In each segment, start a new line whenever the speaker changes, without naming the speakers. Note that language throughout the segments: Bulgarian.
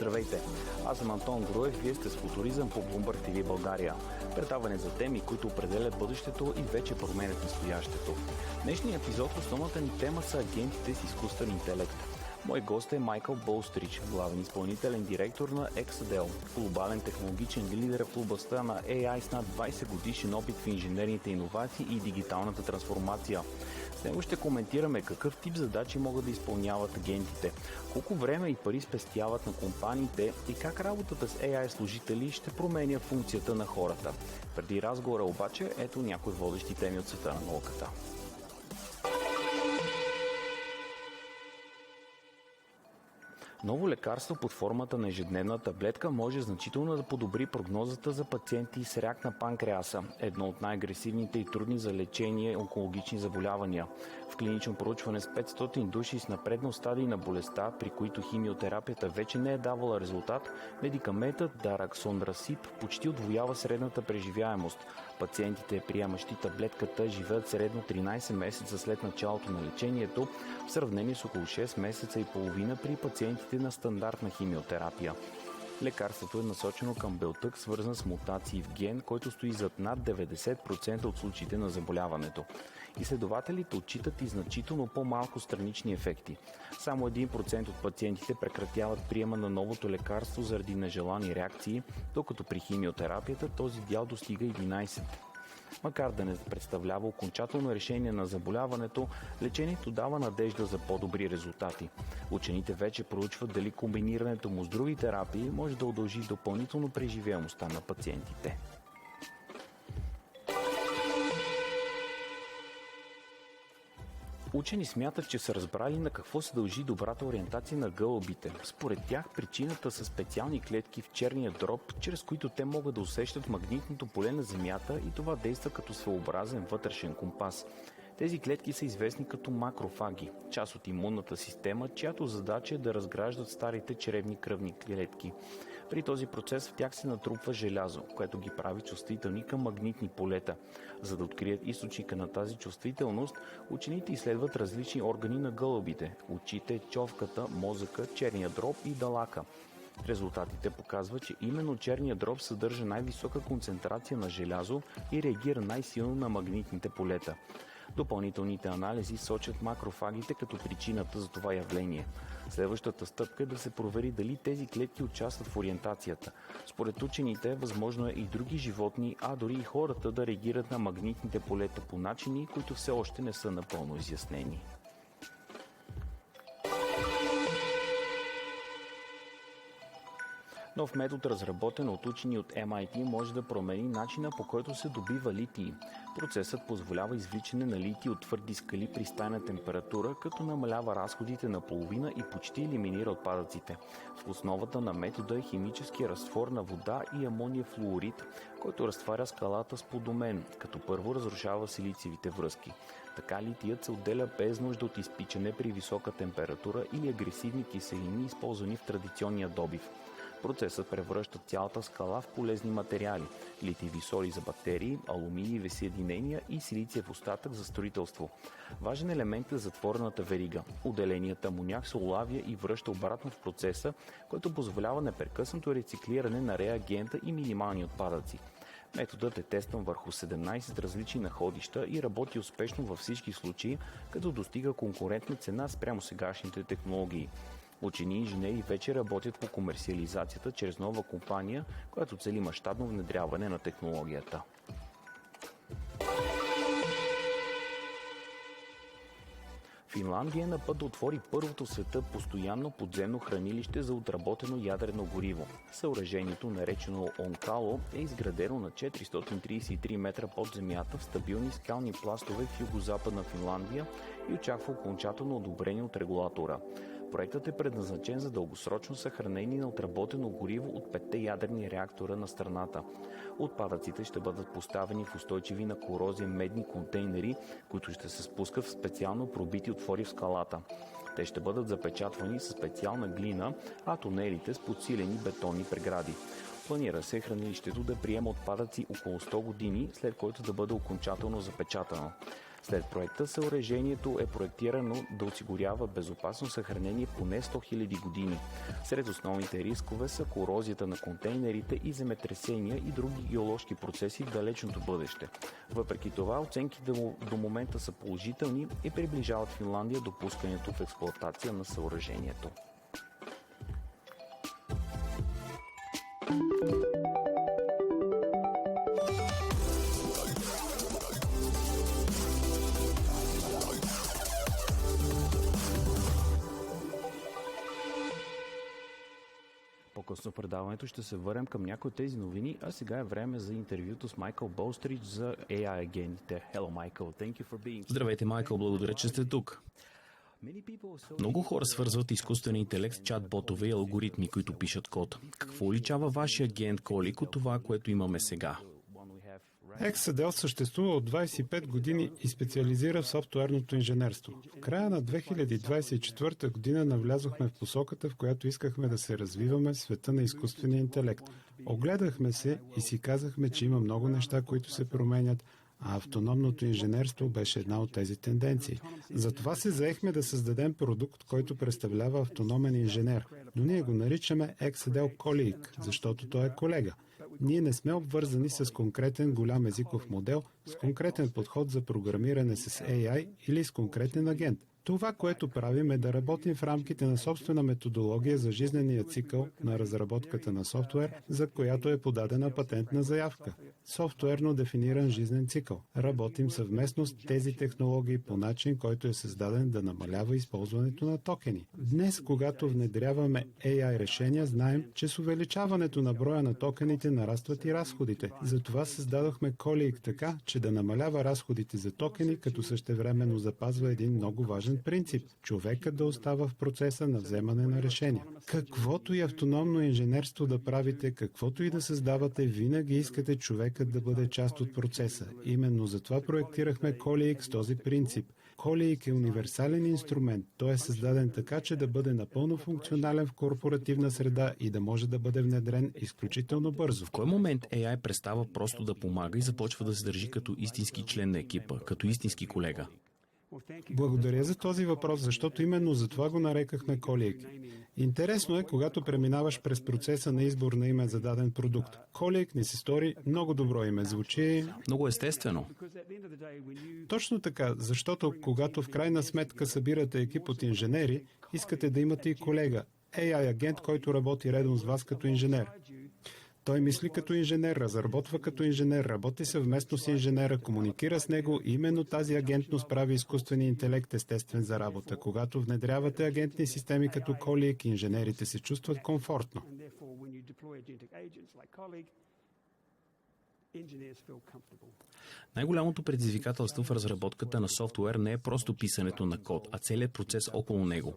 Здравейте, аз съм Антон Груев, вие сте с Футуризъм по Bloomberg TV България. Предаване за теми, които определят бъдещето и вече променят настоящето. В днешния епизод основната ни тема са агентите с изкуствен интелект. Мой гост е Майкъл Болстрич, главен изпълнителен директор на Exadel, глобален технологичен лидер в областта на AI с над 20 годишен опит в инженерните иновации и дигиталната трансформация. С него ще коментираме какъв тип задачи могат да изпълняват агентите, колко време и пари спестяват на компаниите и как работата с AI служители ще променя функцията на хората. Преди разговора обаче, ето някои водещи теми от света на науката. Ново лекарство под формата на ежедневна таблетка може значително да подобри прогнозата за пациенти с рак на панкреаса, едно от най-агресивните и трудни за лечение онкологични заболявания. В клинично проучване с 500 души с напреднал стадий на болестта, при които химиотерапията вече не е давала резултат, медикаментът Дараксонрасиб почти удвоява средната преживяемост. Пациентите, приемащи таблетката, живеят средно 13 месеца след началото на лечението, в сравнение с около 6 месеца и половина при пациентите на стандартна химиотерапия. Лекарството е насочено към белтък, свързан с мутации в ген, който стои зад над 90% от случаите на заболяването. Изследователите отчитат и значително по-малко странични ефекти. Само 1% от пациентите прекратяват приема на новото лекарство заради нежелани реакции, докато при химиотерапията този дял достига 11%. Макар да не представлява окончателно решение на заболяването, лечението дава надежда за по-добри резултати. Учените вече проучват дали комбинирането му с други терапии може да удължи допълнително преживяемостта на пациентите. Учени смятат, че са разбрали на какво се дължи добрата ориентация на гълъбите. Според тях причината са специални клетки в черния дроб, чрез които те могат да усещат магнитното поле на Земята и това действа като своеобразен вътрешен компас. Тези клетки са известни като макрофаги, част от имунната система, чиято задача е да разграждат старите чревни кръвни клетки. При този процес в тях се натрупва желязо, което ги прави чувствителни към магнитни полета. За да открият източника на тази чувствителност, учените изследват различни органи на гълъбите – очите, човката, мозъка, черния дроб и далака. Резултатите показват, че именно черния дроб съдържа най-висока концентрация на желязо и реагира най-силно на магнитните полета. Допълнителните анализи сочат макрофагите като причината за това явление. Следващата стъпка е да се провери дали тези клетки участват в ориентацията. Според учените, възможно е и други животни, а дори и хората да реагират на магнитните полета по начини, които все още не са напълно изяснени. Нов метод, разработен от учени от MIT, може да промени начина, по който се добива литий. Процесът позволява извличане на литий от твърди скали при стайна температура, като намалява разходите на половина и почти елиминира отпадъците. В основата на метода е химически разтвор на вода и амониев флуорид, който разтваря скалата с подомен, като първо разрушава силициевите връзки. Така литият се отделя без нужда от изпичане при висока температура или агресивни киселини, използвани в традиционния добив. Процесът превръща цялата скала в полезни материали – литиеви соли за батерии, алуминиеви съединения и силициев остатък за строителство. Важен елемент е затворената верига. Отделеният амоняк се улавя и връща обратно в процеса, който позволява непрекъснато рециклиране на реагента и минимални отпадъци. Методът е тестван върху 17 различни находища и работи успешно във всички случаи, като достига конкурентна цена спрямо сегашните технологии. Учени и инженери вече работят по комерциализацията чрез нова компания, която цели мащабно внедряване на технологията. Финландия е на път да отвори първото в света постоянно подземно хранилище за отработено ядрено гориво. Съоръжението, наречено Онкало, е изградено на 433 метра под земята в стабилни скални пластове в югозападна Финландия и очаква окончателно одобрение от регулатора. Проектът е предназначен за дългосрочно съхранение на отработено гориво от 5 ядрени реактора на страната. Отпадъците ще бъдат поставени в устойчиви на корозия медни контейнери, които ще се спускат в специално пробити отвори в скалата. Те ще бъдат запечатвани със специална глина, а тунелите с подсилени бетонни прегради. Планира се хранилището да приема отпадъци около 100 години, след което да бъде окончателно запечатано. След проекта съоръжението е проектирано да осигурява безопасно съхранение поне 100 000 години. Сред основните рискове са корозията на контейнерите и земетресения и други геоложки процеси в далечното бъдеще. Въпреки това, оценките до момента са положителни и приближават Финландия до пускането в експлоатация на съоръжението. По-късно в предаването ще се върнем към някои от тези новини, а сега е време за интервюто с Майкъл Болстрич за AI агентите. Hello, Michael. Thank you for being...
Здравейте, Майкъл. Благодаря, че сте тук. Много хора свързват изкуствения интелект с чат-ботове и алгоритми, които пишат код. Какво уличава вашия агент Колик от това, което имаме сега?
Exadel съществува от 25 години и специализира в софтуерното инженерство. В края на 2024 година навлязохме в посоката, в която искахме да се развиваме в света на изкуствения интелект. Огледахме се и си казахме, че има много неща, които се променят, а автономното инженерство беше една от тези тенденции. Затова се заехме да създадем продукт, който представлява автономен инженер. Но ние го наричаме Exadel Colleague, защото той е колега. Ние не сме обвързани с конкретен голям езиков модел, с конкретен подход за програмиране с AI или с конкретен агент. Това, което правим, е да работим в рамките на собствена методология за жизнения цикъл на разработката на софтуер, за която е подадена патентна заявка. Софтуерно дефиниран жизнен цикъл. Работим съвместно с тези технологии по начин, който е създаден да намалява използването на токени. Днес, когато внедряваме AI решения, знаем, че с увеличаването на броя на токените нарастват и разходите. Затова създадохме Colleague така, че да намалява разходите за токени, като същевременно запазва един много важен принцип – човекът да остава в процеса на вземане на решения. Каквото и автономно инженерство да правите, каквото и да създавате, винаги искате човекът да бъде част от процеса. Именно затова проектирахме Colleague с този принцип. Colleague е универсален инструмент. Той е създаден така, че да бъде напълно функционален в корпоративна среда и да може да бъде внедрен изключително бързо.
В кой момент AI престава просто да помага и започва да се държи като истински член на екипа, като истински колега?
Благодаря за този въпрос, защото именно за това го нарекахме Colleague. Интересно е, когато преминаваш през процеса на избор на име за даден продукт. Colleague ни се стори много добро име, звучи...
Много естествено.
Точно така, защото когато в крайна сметка събирате екип от инженери, искате да имате и колега, AI агент, който работи редом с вас като инженер. Той мисли като инженер, разработва като инженер, работи съвместно с инженера, комуникира с него и именно тази агентност прави изкуствения интелект естествен за работа. Когато внедрявате агентни системи като Colleague, инженерите се чувстват комфортно.
Най-голямото предизвикателство в разработката на софтуер не е просто писането на код, а целият процес около него.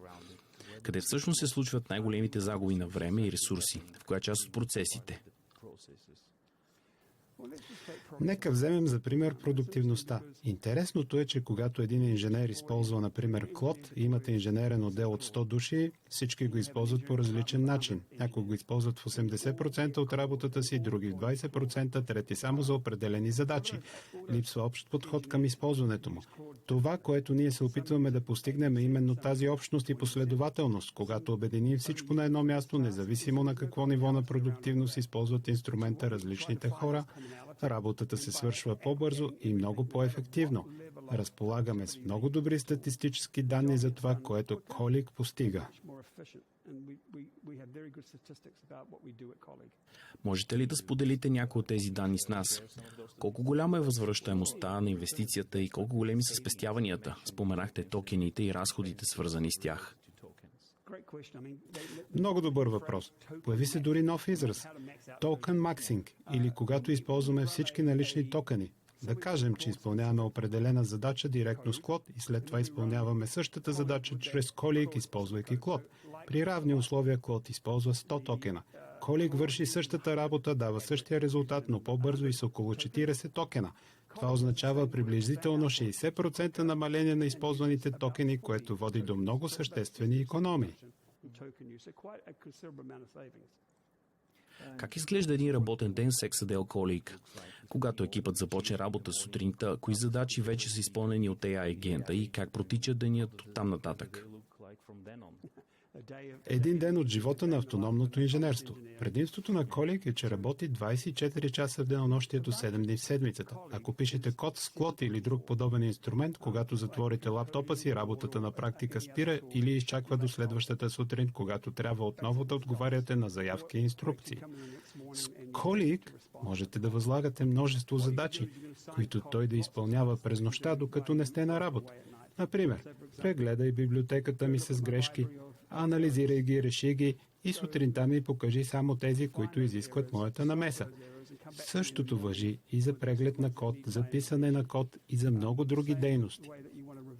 Къде всъщност се случват най-големите загуби на време и ресурси? В коя част от процесите?
Нека вземем за пример продуктивността. Интересното е, че когато един инженер използва, например, Claude, имате инженерен отдел от 100 души, всички го използват по различен начин. Някои го използват в 80% от работата си, други в 20%, трети само за определени задачи. Липсва общ подход към използването му. Това, което ние се опитваме да постигнем, е именно тази общност и последователност, когато обединим всичко на едно място, независимо на какво ниво на продуктивност използват инструмента различните хора, работата се свършва по-бързо и много по-ефективно. Разполагаме с много добри статистически данни за това, което Colleague постига.
Можете ли да споделите някои от тези данни с нас? Колко голяма е възвръщаемостта на инвестицията и колко големи са спестяванията? Споменахте токените и разходите, свързани с тях.
Много добър въпрос. Появи се дори нов израз – токен максинг, или когато използваме всички налични токени. Да кажем, че изпълняваме определена задача директно с Claude и след това изпълняваме същата задача чрез Colleague, използвайки Claude. При равни условия Claude използва 100 токена. Colleague върши същата работа, дава същия резултат, но по-бързо и с около 40 токена. Това означава приблизително 60% намаление на използваните токени, което води до много съществени икономии.
Как изглежда един работен ден с Exadel Colleague? Когато екипът започне работа сутринта, кои задачи вече са изпълнени от AI агента и как протича денят от там нататък?
Един ден от живота на автономното инженерство. Предимството на Колик е, че работи 24 часа в денонощието, 7 дни в седмицата. Ако пишете код с Клод или друг подобен инструмент, когато затворите лаптопа си, работата на практика спира или изчаква до следващата сутрин, когато трябва отново да отговаряте на заявки и инструкции. С Колик можете да възлагате множество задачи, които той да изпълнява през нощта, докато не сте на работа. Например, прегледай библиотеката ми с грешки, анализирай ги, реши ги и сутринта ми покажи само тези, които изискват моята намеса. Същото важи и за преглед на код, за писане на код и за много други дейности.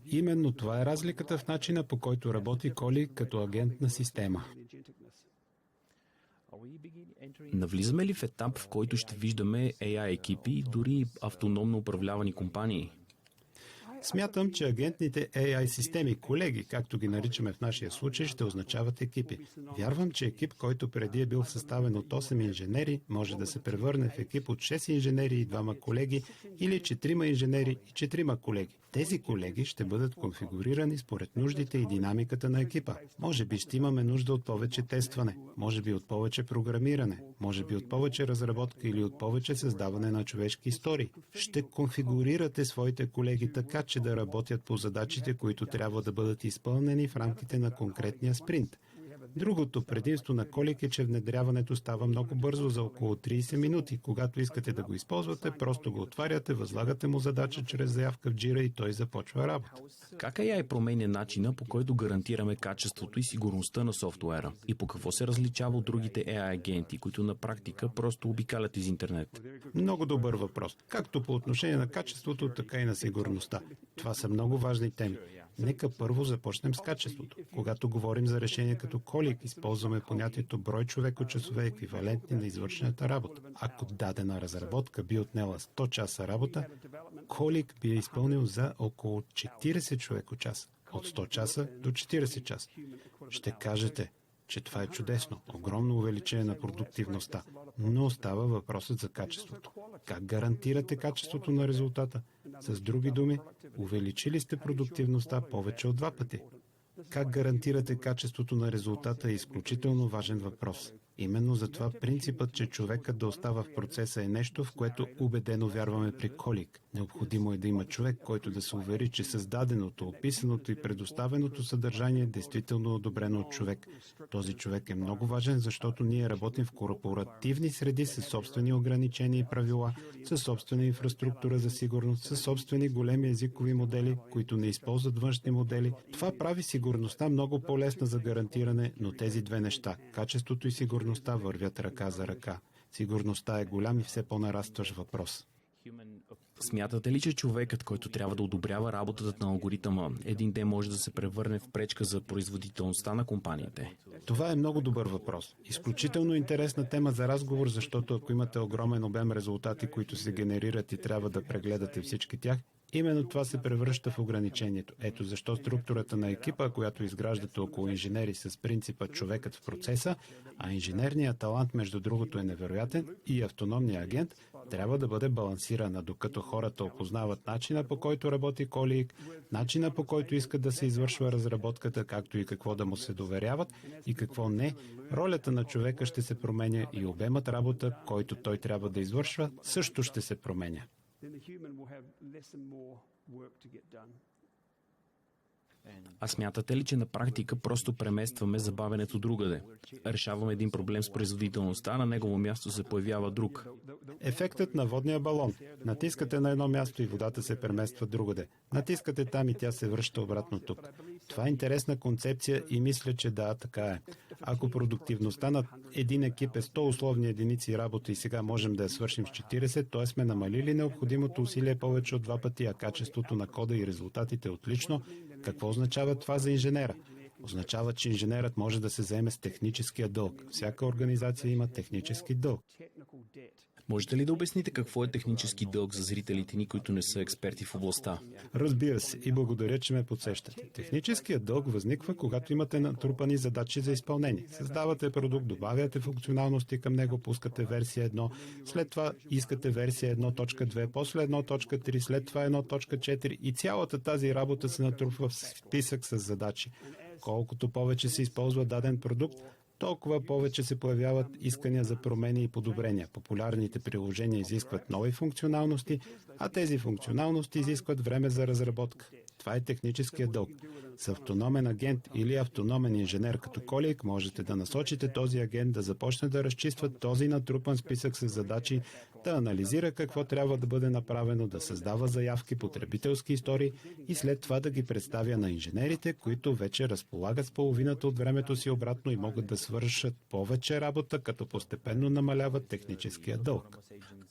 Именно това е разликата в начина, по който работи Коли като агент на система.
Навлизаме ли в етап, в който ще виждаме AI екипи и дори автономно управлявани компании?
Смятам, че агентните AI системи, колеги, както ги наричаме в нашия случай, ще означават екипи. Вярвам, че екип, който преди е бил съставен от 8 инженери, може да се превърне в екип от 6 инженери и 2 колеги или 4 инженери и 4 колеги. Тези колеги ще бъдат конфигурирани според нуждите и динамиката на екипа. Може би ще имаме нужда от повече тестване, може би от повече програмиране, може би от повече разработка или от повече създаване на човешки истории. Ще конфигурирате своите колеги така, че да работят по задачите, които трябва да бъдат изпълнени в рамките на конкретния спринт. Другото предимство на Колик е, че внедряването става много бързо, за около 30 минути. Когато искате да го използвате, просто го отваряте, възлагате му задача чрез заявка в Jira и той започва работа.
Как AI променя начина, по който гарантираме качеството и сигурността на софтуера? И по какво се различава от другите AI агенти, които на практика просто обикалят из интернет?
Много добър въпрос. Както по отношение на качеството, така и на сигурността. Това са много важни теми. Нека първо започнем с качеството. Когато говорим за решение като Колик, използваме понятието брой човекочасове еквивалентни на извършената работа. Ако дадена разработка би отнела 100 часа работа, Колик би я изпълнил за около 40 човекочаса. От 100 часа до 40 часа. Ще кажете, че това е чудесно, огромно увеличение на продуктивността, но остава въпросът за качеството. Как гарантирате качеството на резултата? С други думи, увеличили сте продуктивността повече от 2 пъти. Как гарантирате качеството на резултата е изключително важен въпрос. Именно затова принципът, че човекът да остава в процеса е нещо, в което убедено вярваме при Колик. Необходимо е да има човек, който да се увери, че създаденото, описаното и предоставеното съдържание е действително одобрено от човек. Този човек е много важен, защото ние работим в корпоративни среди с собствени ограничения и правила, с собствена инфраструктура за сигурност, с собствени големи езикови модели, които не използват външни модели. Това прави сигурността много по-лесна за гарантиране, но тези две неща, качеството и сигурността, вървят ръка за ръка. Сигурността е голям и все по-нарастващ въпрос.
Смятате ли, че човекът, който трябва да одобрява работата на алгоритъма, един ден може да се превърне в пречка за производителността на компаниите?
Това е много добър въпрос. Изключително интересна тема за разговор, защото ако имате огромен обем резултати, които се генерират и трябва да прегледате всички тях, именно това се превръща в ограничението. Ето защо структурата на екипа, която изграждате около инженери с принципа човекът в процеса, а инженерният талант, между другото, е невероятен, и автономният агент трябва да бъде балансирана, докато хората опознават начина, по който работи Колик, начина, по който искат да се извършва разработката, както и какво да му се доверяват и какво не. Ролята на човека ще се променя и обемът работа, който той трябва да извършва, също ще се променя.
А смятате ли, че на практика просто преместваме забавянето другаде? Решаваме един проблем с производителността, а на негово място се появява друг.
Ефектът на водния балон. Натискате на едно място и водата се премества другаде. Натискате там и тя се връща обратно тук. Това е интересна концепция и мисля, че да, така е. Ако продуктивността на един екип е 100 условни единици работа и сега можем да я свършим с 40, т.е. сме намалили необходимото усилие повече от 2 пъти, а качеството на кода и резултатите е отлично, какво означава това за инженера? Означава, че инженерът може да се заеме с техническия дълг. Всяка организация има технически дълг.
Можете ли да обясните какво е технически дълг за зрителите ни, които не са експерти в областта?
Разбира се, и благодаря, че ме подсещате. Техническият дълг възниква, когато имате натрупани задачи за изпълнение. Създавате продукт, добавяте функционалности към него, пускате версия 1, след това искате версия 1.2, после 1.3, след това 1.4 и цялата тази работа се натрупва в списък с задачи. Колкото повече се използва даден продукт, толкова повече се появяват искания за промени и подобрения. Популярните приложения изискват нови функционалности, а тези функционалности изискват време за разработка. Това е техническият дълг. С автономен агент или автономен инженер като Колик можете да насочите този агент да започне да разчиства този натрупан списък с задачи, да анализира какво трябва да бъде направено, да създава заявки, потребителски истории и след това да ги представя на инженерите, които вече разполагат с половината от времето си обратно и могат да свършат повече работа, като постепенно намаляват техническия дълг.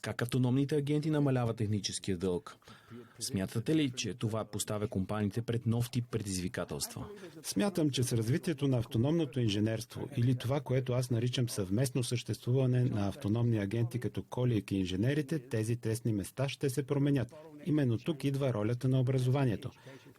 Как автономните агенти намаляват техническия дълг? Смятате ли, че това поставя компаниите пред нов тип предизвикателства?
Смятам, че с развитието на автономното инженерство или това, което аз наричам съвместно съществуване на автономни агенти като Колик и инженерите, тези тесни места ще се променят. Именно тук идва ролята на образованието.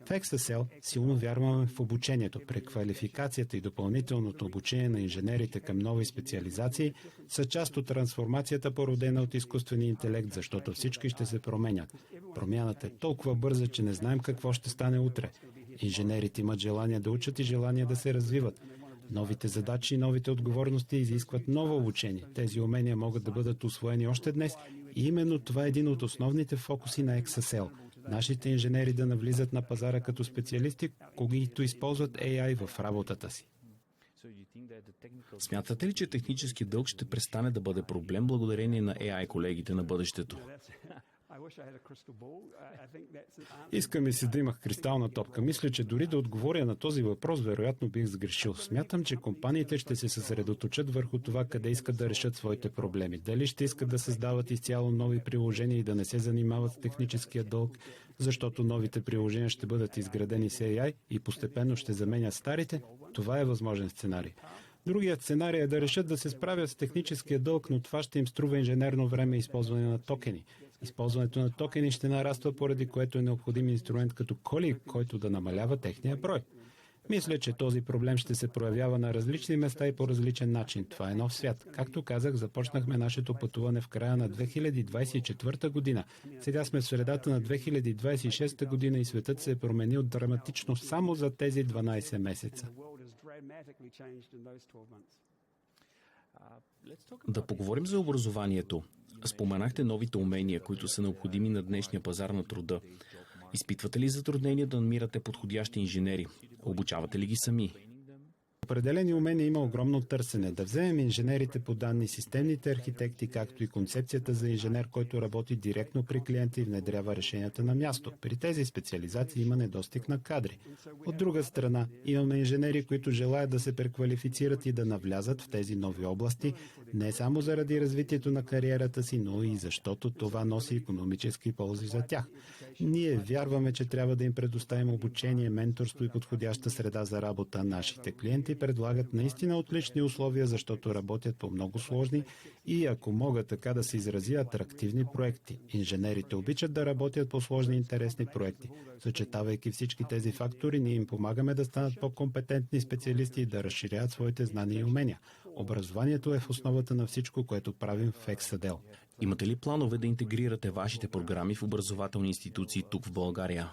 В Exasel силно вярваме в обучението. Преквалификацията и допълнителното обучение на инженерите към нови специализации са част от трансформацията, породена от изкуствения интелект, защото всички ще се променят. Промяната е толкова бърза, че не знаем какво ще стане утре. Инженерите имат желание да учат и желание да се развиват. Новите задачи и новите отговорности изискват ново обучение. Тези умения могат да бъдат усвоени още днес и именно това е един от основните фокуси на Exasel. Нашите инженери да навлизат на пазара като специалисти, които използват AI в работата си.
Смятате ли, че технически дълг ще престане да бъде проблем благодарение на AI колегите на бъдещето?
Иска ми се да имах кристална топка. Мисля, че дори да отговоря на този въпрос, вероятно бих сгрешил. Смятам, че компаниите ще се съсредоточат върху това, къде искат да решат своите проблеми. Дали ще искат да създават изцяло нови приложения и да не се занимават с техническия дълг, защото новите приложения ще бъдат изградени с AI и постепенно ще заменят старите. Това е възможен сценарий. Другият сценарий е да решат да се справят с техническия дълг, но това ще им струва инженерно време и използване на токени. Използването на токени ще нараства, поради което е необходим инструмент като Колик, който да намалява техния брой. Мисля, че този проблем ще се проявява на различни места и по различен начин. Това е нов свят. Както казах, започнахме нашето пътуване в края на 2024 година. Сега сме в средата на 2026 година и светът се е променил драматично само за тези 12 месеца.
Да поговорим за образованието. Споменахте новите умения, които са необходими на днешния пазар на труда. Изпитвате ли затруднения да намирате подходящи инженери? Обучавате ли ги сами?
Определени умения има огромно търсене. Да вземем инженерите по данни, системните архитекти, както и концепцията за инженер, който работи директно при клиента и внедрява решенията на място. При тези специализации има недостиг на кадри. От друга страна, имаме инженери, които желаят да се преквалифицират и да навлязат в тези нови области, не само заради развитието на кариерата си, но и защото това носи икономически ползи за тях. Ние вярваме, че трябва да им предоставим обучение, менторство и подходяща среда за работа. Нашите клиенти предлагат наистина отлични условия, защото работят по много сложни и, ако мога така да се изразя, атрактивни проекти. Инженерите обичат да работят по сложни и интересни проекти. Съчетавайки всички тези фактори, ние им помагаме да станат по-компетентни специалисти и да разширяват своите знания и умения. Образованието е в основата на всичко, което правим в Exasel.
Имате ли планове да интегрирате вашите програми в образователни институции тук в България?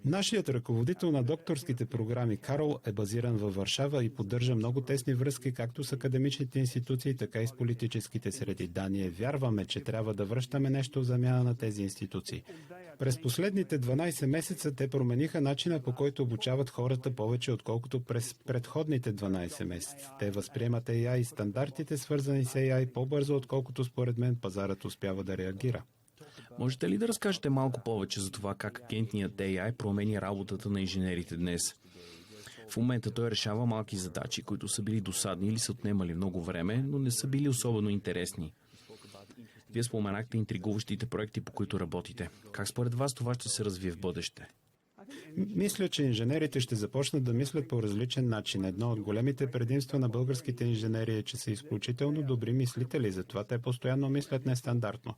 Нашият ръководител на докторските програми Карол е базиран във Варшава и поддържа много тесни връзки както с академичните институции, така и с политическите среди. Да, ние вярваме, че трябва да връщаме нещо в замяна на тези институции. През последните 12 месеца те промениха начина, по който обучават хората повече, отколкото през предходните 12 месеца. Те възприемат AI и стандартите, свързани с AI, по-бързо, отколкото според мен пазарът успява да реагира.
Можете ли да разкажете малко повече за това как агентният AI промени работата на инженерите днес? В момента той решава малки задачи, които са били досадни или са отнемали много време, но не са били особено интересни. Вие споменахте интригуващите проекти, по които работите. Как според вас това ще се развие в бъдеще?
Мисля, че инженерите ще започнат да мислят по различен начин. Едно от големите предимства на българските инженери е, че са изключително добри мислители, затова те постоянно мислят нестандартно.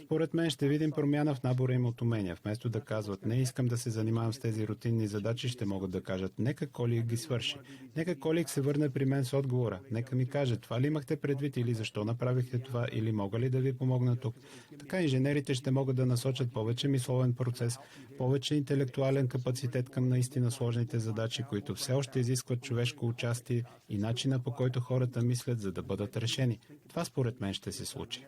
Според мен ще видим промяна в набора им от умения. Вместо да казват, не искам да се занимавам с тези рутинни задачи, ще могат да кажат, нека Колик ги свърши. Нека Колик се върне при мен с отговора. Нека ми каже, това ли имахте предвид или защо направихте това, или мога ли да ви помогна тук. Така инженерите ще могат да насочат повече мисловен процес, повече интелектуален капацитет към наистина сложните задачи, които все още изискват човешко участие и начина, по който хората мислят, за да бъдат решени. Това според мен ще се случи.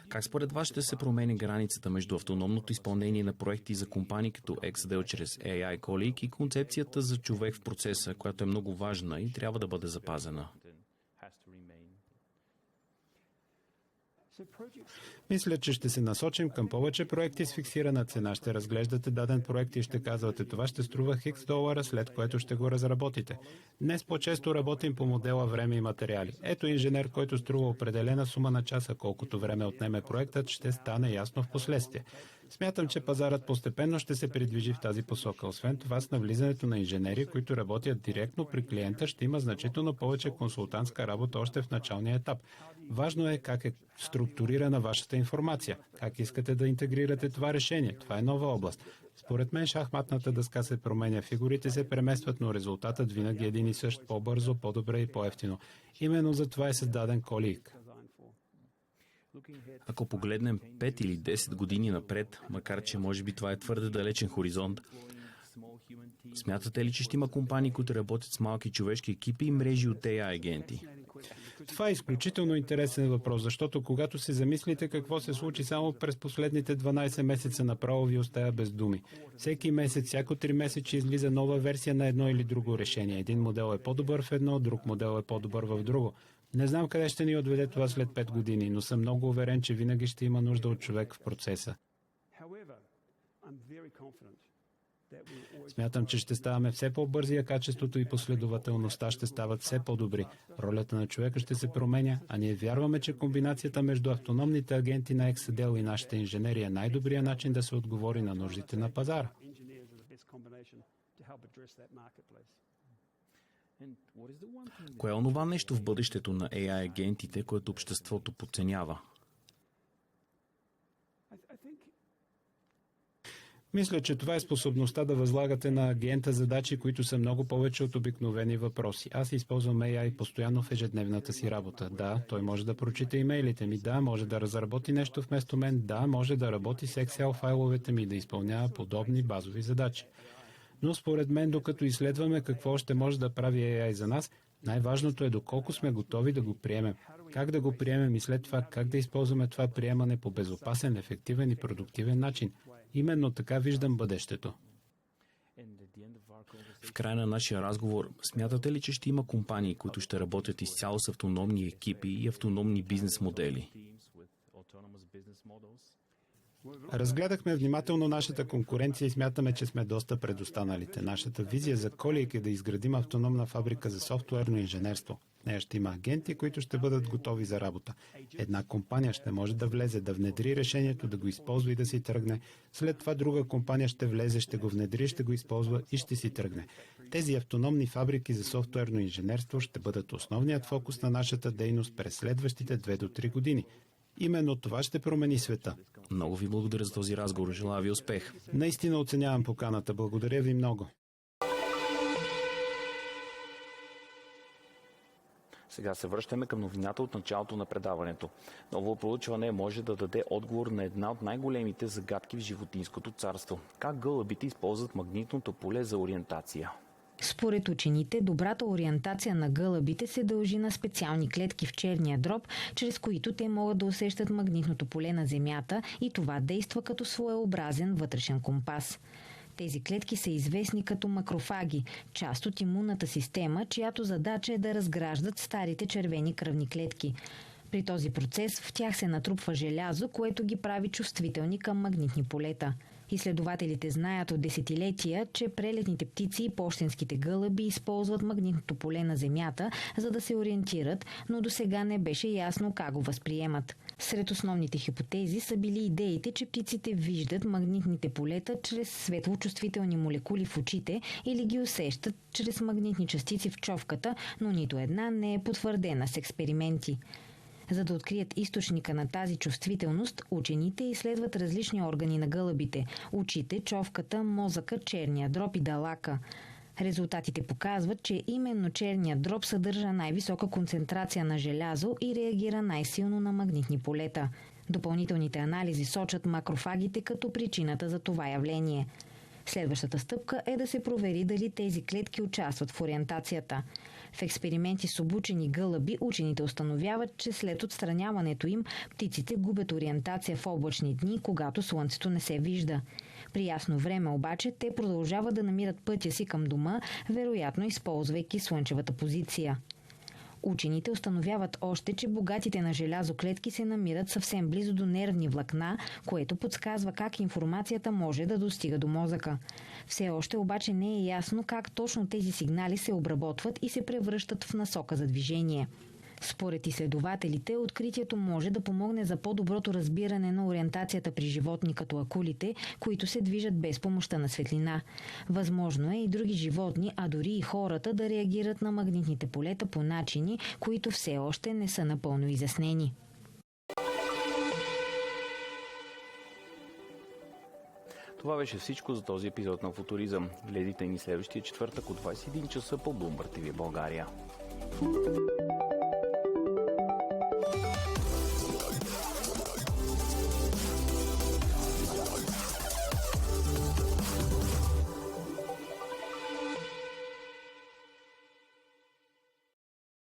Как според вас ще се промени границата между автономното изпълнение на проекти за компании като XDEL чрез AI Colleague и концепцията за човек в процеса, която е много важна и трябва да бъде запазена?
Мисля, че ще се насочим към повече проекти с фиксирана цена. Ще разглеждате даден проект и ще казвате, това ще струва X долара, след което ще го разработите. Днес по-често работим по модела време и материали. Ето инженер, който струва определена сума на часа, колкото време отнеме проектът, ще стане ясно в последствие. Смятам, че пазарът постепенно ще се придвижи в тази посока. Освен това, с навлизането на инженери, които работят директно при клиента, ще има значително повече консултантска работа още в началния етап. Важно е как е структурирана вашата информация, как искате да интегрирате това решение. Това е нова област. Според мен шахматната дъска се променя, фигурите се преместват, но резултатът винаги е един и същ, по-бързо, по-добре и по-евтино. Именно за това е създаден Colleague.
Ако погледнем 5 или 10 години напред, макар че може би това е твърде далечен хоризонт, смятате ли, че ще има компании, които работят с малки човешки екипи и мрежи от AI агенти?
Това е изключително интересен въпрос, защото когато се замислите какво се случи само през последните 12 месеца, направо ви оставя без думи. Всеки месец, всяко 3 месеца излиза нова версия на едно или друго решение. Един модел е по-добър в едно, друг модел е по-добър в друго. Не знам къде ще ни отведе това след 5 години, но съм много уверен, че винаги ще има нужда от човек в процеса. Смятам, че ще ставаме все по-бързи, а качеството и последователността ще стават все по-добри. Ролята на човека ще се променя, а ние вярваме, че комбинацията между автономните агенти на XDEL и нашите инженери е най-добрият начин да се отговори на нуждите на пазара.
Кое е онова нещо в бъдещето на AI агентите, което обществото подценява?
Мисля, че това е способността да възлагате на агента задачи, които са много повече от обикновени въпроси. Аз използвам AI постоянно в ежедневната си работа. Да, той може да прочита имейлите ми. Да, може да разработи нещо вместо мен. Да, може да работи с Excel файловете ми, да изпълнява подобни базови задачи. Но според мен, докато изследваме какво още може да прави AI за нас, най-важното е доколко сме готови да го приемем. Как да го приемем и след това как да използваме това приемане по безопасен, ефективен и продуктивен начин. Именно така виждам бъдещето.
В края на нашия разговор, смятате ли, че ще има компании, които ще работят изцяло с автономни екипи и автономни бизнес модели?
Разгледахме внимателно нашата конкуренция и смятаме, че сме доста пред останалите. Нашата визия за Colleague е да изградим автономна фабрика за софтуерно инженерство. В нея ще има агенти, които ще бъдат готови за работа. Една компания ще може да влезе, да внедри решението, да го използва и да си тръгне. След това друга компания ще влезе, ще го внедри, ще го използва и ще си тръгне. Тези автономни фабрики за софтуерно инженерство ще бъдат основният фокус на нашата дейност през следващите 2 до 3 години. Именно това ще промени света.
Много ви благодаря за този разговор. Желая ви успех.
Наистина оценявам поканата. Благодаря ви много.
Сега се връщаме към новината от началото на предаването. Ново проучване може да даде отговор на една от най-големите загадки в животинското царство. Как гълъбите използват магнитното поле за ориентация?
Според учените, добрата ориентация на гълъбите се дължи на специални клетки в черния дроб, чрез които те могат да усещат магнитното поле на Земята и това действа като своеобразен вътрешен компас. Тези клетки са известни като макрофаги, част от имунната система, чиято задача е да разграждат старите червени кръвни клетки. При този процес в тях се натрупва желязо, което ги прави чувствителни към магнитни полета. Изследователите знаят от десетилетия, че прелетните птици и пощенските гълъби използват магнитното поле на Земята, за да се ориентират, но досега не беше ясно как го възприемат. Сред основните хипотези са били идеите, че птиците виждат магнитните полета чрез светлочувствителни молекули в очите или ги усещат чрез магнитни частици в човката, но нито една не е потвърдена с експерименти. За да открият източника на тази чувствителност, учените изследват различни органи на гълъбите – очите, човката, мозъка, черния дроб и далака. Резултатите показват, че именно черният дроб съдържа най-висока концентрация на желязо и реагира най-силно на магнитни полета. Допълнителните анализи сочат макрофагите като причината за това явление. Следващата стъпка е да се провери дали тези клетки участват в ориентацията. В експерименти с обучени гълъби учените установяват, че след отстраняването им птиците губят ориентация в облачни дни, когато слънцето не се вижда. При ясно време обаче те продължават да намират пътя си към дома, вероятно използвайки слънчевата позиция. Учените установяват още, че богатите на желязо клетки се намират съвсем близо до нервни влакна, което подсказва как информацията може да достига до мозъка. Все още обаче не е ясно как точно тези сигнали се обработват и се превръщат в насока за движение. Според изследователите, откритието може да помогне за по-доброто разбиране на ориентацията при животни като акулите, които се движат без помощта на светлина. Възможно е и други животни, а дори и хората да реагират на магнитните полета по начини, които все още не са напълно изяснени.
Това беше всичко за този епизод на Футуризъм. Гледайте ни следващия четвъртък от 21 часа по Bloomberg TV България.